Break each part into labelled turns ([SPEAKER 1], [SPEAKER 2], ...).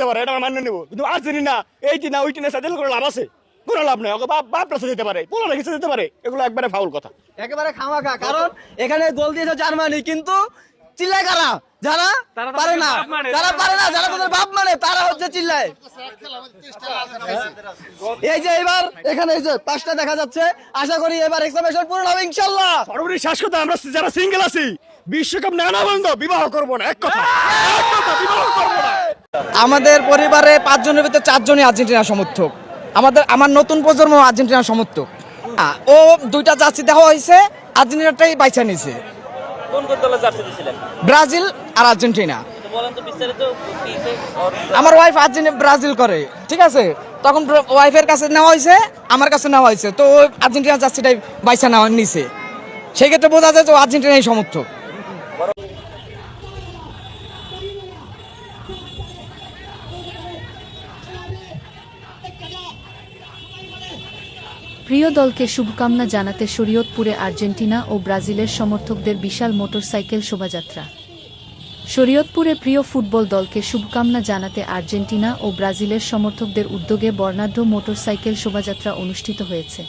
[SPEAKER 1] যেতে পারে, এটা আমরা মান্য নেবো, কিন্তু আর্জেন্টিনা এইটি না ওইটি না সেটেল করে লাভ আছে? কোনো লাভ নেই। ওকে বাপ রাস্তা যেতে পারে, পোলা রেখে যেতে পারে, এগুলো একবারে ফাউল কথা।
[SPEAKER 2] একেবারে খামাখা, কারণ এখানে গোল দিয়েছে জার্মানি, কিন্তু চিল্লায় কারা? যারা পারে না, যারা তাদের বাপ মানে তারা হচ্ছে চিল্লায়। এই যে এবার এখানে এই যে পাঁচটা দেখা যাচ্ছে, আশা করি এবার এক্সপ্রেশন পূরণ হবে ইনশাআল্লাহ।
[SPEAKER 1] সর্বোপরি শেষ কথা, আমরা যারা সিঙ্গেল আছি বিশ্বকাপ নেওয়া না বন্ধ, বিবাহ করবো না, এক কথা বিবাহ করবো না।
[SPEAKER 2] আমাদের পরিবারে 5 জনের ভিতরে 4 জনই আর্জেন্টিনা সমর্থক। আমার নতুন প্রজন্ম আর্জেন্টিনা সমর্থক। ও 2টা জার্সি দেওয়া হয়েছে, আর্জেন্টিনাটাই বাইছা নিছে।
[SPEAKER 3] কোন কোন দলের জার্সি দিয়েছিলেন?
[SPEAKER 2] ব্রাজিল আর আর্জেন্টিনা।
[SPEAKER 3] তো বলেন তো বিস্তারিত
[SPEAKER 2] আমার ওয়াইফ ব্রাজিল করে, ঠিক আছে, তখন ওয়াইফের কাছে নেওয়া হয়েছে, আমার কাছে নেওয়া হয়েছে, তো আর্জেন্টিনা জার্সিটাই বাইছা নেওয়া নিছে। সেই ক্ষেত্রে বোঝা যায় যে ও আর্জেন্টিনাই সমর্থক।
[SPEAKER 4] প্রিয় দলকে শুভকামনা জানাতে শরীয়তপুরে আর্জেন্টিনা ও ব্রাজিলের সমর্থকদের বিশাল মোটরসাইকেল শোভাযাত্রা। শরীয়তপুরে প্রিয় ফুটবল দলকে শুভকামনা জানাতে আর্জেন্টিনা ও ব্রাজিলের সমর্থকদের উদ্যোগে বর্ণাঢ্য মোটরসাইকেল শোভাযাত্রা অনুষ্ঠিত হয়েছে।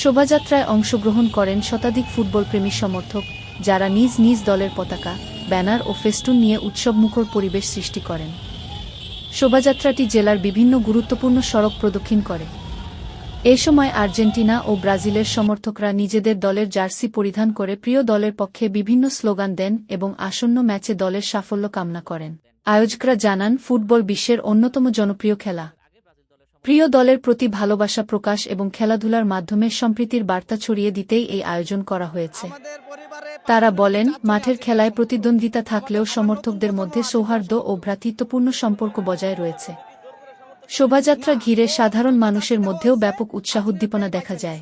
[SPEAKER 4] শোভাযাত্রায় অংশগ্রহণ করেন শতাধিক ফুটবলপ্রেমী সমর্থক, যারা নিজ নিজ দলের পতাকা, ব্যানার ও ফেস্টুন নিয়ে উৎসবমুখর পরিবেশ সৃষ্টি করেন। শোভাযাত্রাটি জেলার বিভিন্ন গুরুত্বপূর্ণ সড়ক প্রদক্ষিণ করে। এ সময় আর্জেন্টিনা ও ব্রাজিলের সমর্থকরা নিজেদের দলের জার্সি পরিধান করে প্রিয় দলের পক্ষে বিভিন্ন স্লোগান দেন এবং আসন্ন ম্যাচে দলের সাফল্য কামনা করেন। আয়োজকরা জানান, ফুটবল বিশ্বের অন্যতম জনপ্রিয় খেলা। প্রিয় দলের প্রতি ভালোবাসা প্রকাশ এবং খেলাধুলার মাধ্যমে সম্প্রীতির বার্তা ছড়িয়ে দিতেই এই আয়োজন করা হয়েছে। তারা বলেন, মাঠের খেলায় প্রতিদ্বন্দ্বিতা থাকলেও সমর্থকদের মধ্যে সৌহার্দ্য ও ভ্রাতৃত্বপূর্ণ সম্পর্ক বজায় রয়েছে। শোভাযাত্রা ঘিরে সাধারণ মানুষের মধ্যেও ব্যাপক উৎসাহ-উদ্দীপনা দেখা যায়।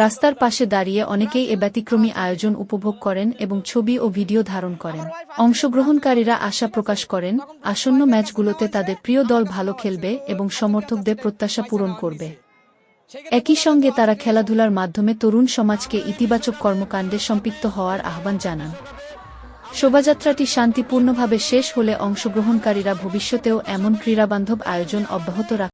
[SPEAKER 4] রাস্তার পাশে দাঁড়িয়ে অনেকেই এ ব্যতিক্রমী আয়োজন উপভোগ করেন এবং ছবি ও ভিডিও ধারণ করেন। অংশগ্রহণকারীরা আশা প্রকাশ করেন, আসন্ন ম্যাচগুলোতে তাদের প্রিয় দল ভালো খেলবে এবং সমর্থকদের প্রত্যাশা পূরণ করবে। একই সঙ্গে তারা খেলাধুলার মাধ্যমে তরুণ সমাজকে ইতিবাচক কর্মকাণ্ডে সম্পৃক্ত হওয়ার আহ্বান জানান। শোভাযাত্রাটি শান্তিপূর্ণভাবে শেষ হলে অংশগ্রহণকারীরা ভবিষ্যতেও এমন ক্রীড়াবান্ধব আয়োজন অব্যাহত রাখতে